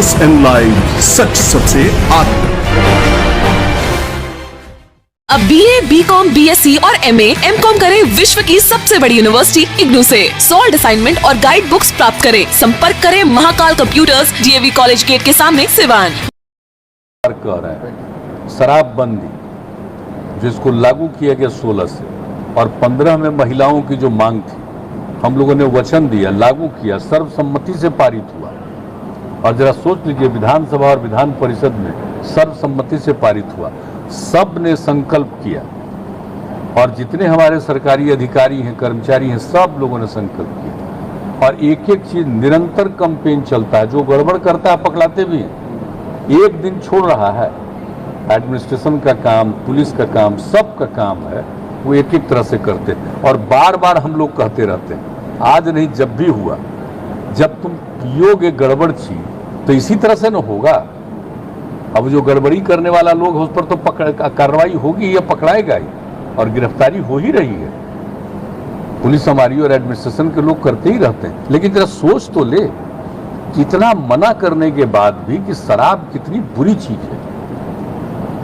SN live, सच सबसे आगे। अब BA, BCom, BSc और MA, MCom करें विश्व की सबसे बड़ी यूनिवर्सिटी इग्नू से। सॉल्ड असाइनमेंट और गाइड बुक्स प्राप्त करें। संपर्क करें Mahakal computers, DAV college gate के सामने, सिवान। कह रहे हैं शराबबंदी जिसको लागू किया गया 16 से और 15 में महिलाओं की जो मांग थी, हम लोगों ने वचन दिया, लागू किया, सर्वसम्मति से पारित हुआ। और जरा सोच लीजिए, विधानसभा और विधान परिषद में सर्वसम्मति से पारित हुआ। सब ने संकल्प किया और जितने हमारे सरकारी अधिकारी हैं, कर्मचारी हैं, सब लोगों ने संकल्प किया। और एक एक चीज निरंतर कैंपेन चलता है। जो गड़बड़ करता है पकड़ाते भी हैं। एक दिन छोड़ रहा है। एडमिनिस्ट्रेशन का काम, पुलिस का काम, सब का काम है, वो एक एक तरह से करते हैं। और बार बार हम लोग कहते रहते हैं, आज नहीं जब भी हुआ, जब तुम पियोगे गड़बड़ चीज तो इसी तरह से न होगा। अब जो गड़बड़ी करने वाला लोग है उस पर तो कार्रवाई होगी या पकड़ाएगा ही, और गिरफ्तारी हो ही रही है। पुलिस हमारी और एडमिनिस्ट्रेशन के लोग करते ही रहते हैं। लेकिन जरा सोच तो ले, कितना मना करने के बाद भी कि शराब कितनी बुरी चीज है।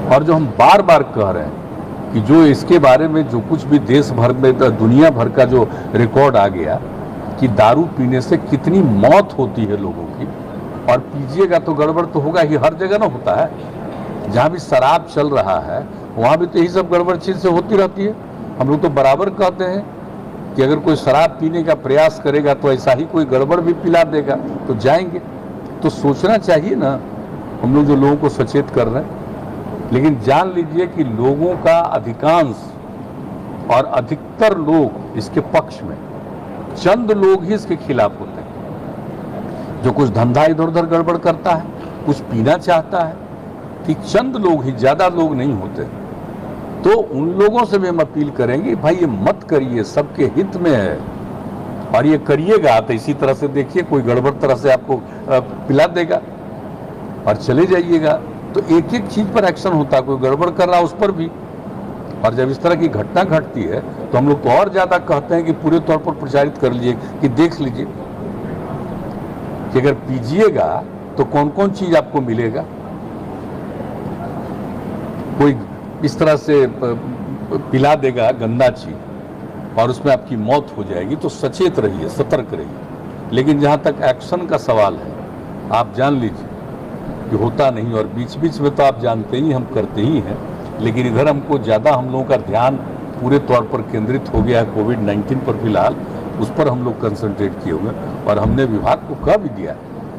और जो हम बार बार कह रहे हैं कि जो इसके बारे में जो कुछ भी देश भर में, दुनिया भर का जो रिकॉर्ड आ गया कि दारू पीने से कितनी मौत होती है लोगों की, और पीजिएगा तो गड़बड़ तो होगा ही। हर जगह ना होता है। जहाँ भी शराब चल रहा है वहाँ भी तो यही सब गड़बड़ चीज से होती रहती है। हम लोग तो बराबर कहते हैं कि अगर कोई शराब पीने का प्रयास करेगा तो ऐसा ही कोई गड़बड़ भी पिला देगा तो जाएंगे। तो सोचना चाहिए ना, हम लोग जो लोगों को सचेत कर रहे हैं। लेकिन जान लीजिए कि लोगों का अधिकांश और अधिकतर लोग इसके पक्ष में, चंद लोग ही इसके खिलाफ होते हैं। जो कुछ धंधा इधर उधर गड़बड़ करता है, कुछ पीना चाहता है, कि चंद लोग ही, ज्यादा लोग नहीं होते। तो उन लोगों से भी हम अपील करेंगे, भाई ये मत करिए, सबके हित में है। और ये करिएगा तो इसी तरह से देखिए, कोई गड़बड़ तरह से आपको पिला देगा और चले जाइएगा। तो एक एक चीज पर एक्शन होता है। कोई गड़बड़ कर रहा है उस पर भी। और जब इस तरह की घटना घटती है तो हम लोग तो और ज्यादा कहते हैं कि पूरे तौर पर प्रचारित कर लीजिए, कि देख लीजिए कि अगर पीजिएगा तो कौन कौन चीज आपको मिलेगा। कोई इस तरह से पिला देगा गंदा चीज और उसमें आपकी मौत हो जाएगी। तो सचेत रहिए, सतर्क रहिए। लेकिन जहां तक एक्शन का सवाल है, आप जान लीजिए कि होता नहीं। और बीच बीच में तो आप जानते ही, हम करते ही हैं। लेकिन इधर हमको ज्यादा, हम लोगों का ध्यान पूरे तौर पर केंद्रित हो गया है कोविड-19 पर। फिलहाल उस पर हम लोग कंसंट्रेट किए हुए। और हमने विभाग को कह भी दिया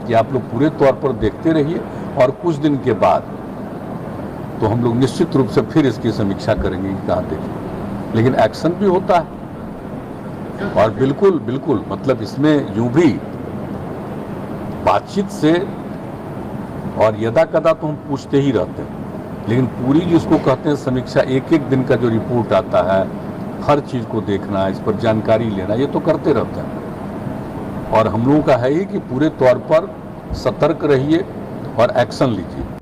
कि आप लोग पूरे तौर पर देखते रहिए, और कुछ दिन के बाद तो हम लोग निश्चित रूप से फिर इसकी समीक्षा करेंगे कि कहाँ देखें। लेकिन एक्शन भी होता है। और बिल्कुल बिल्कुल, मतलब इसमें यूं भी बातचीत से और यदा कदा तो हम पूछते ही रहते हैं। लेकिन पूरी जिसको कहते हैं समीक्षा, एक एक दिन का जो रिपोर्ट आता है, हर चीज को देखना, इस पर जानकारी लेना, ये तो करते रहते हैं। और हम लोगों का है ही कि पूरे तौर पर सतर्क रहिए और एक्शन लीजिए।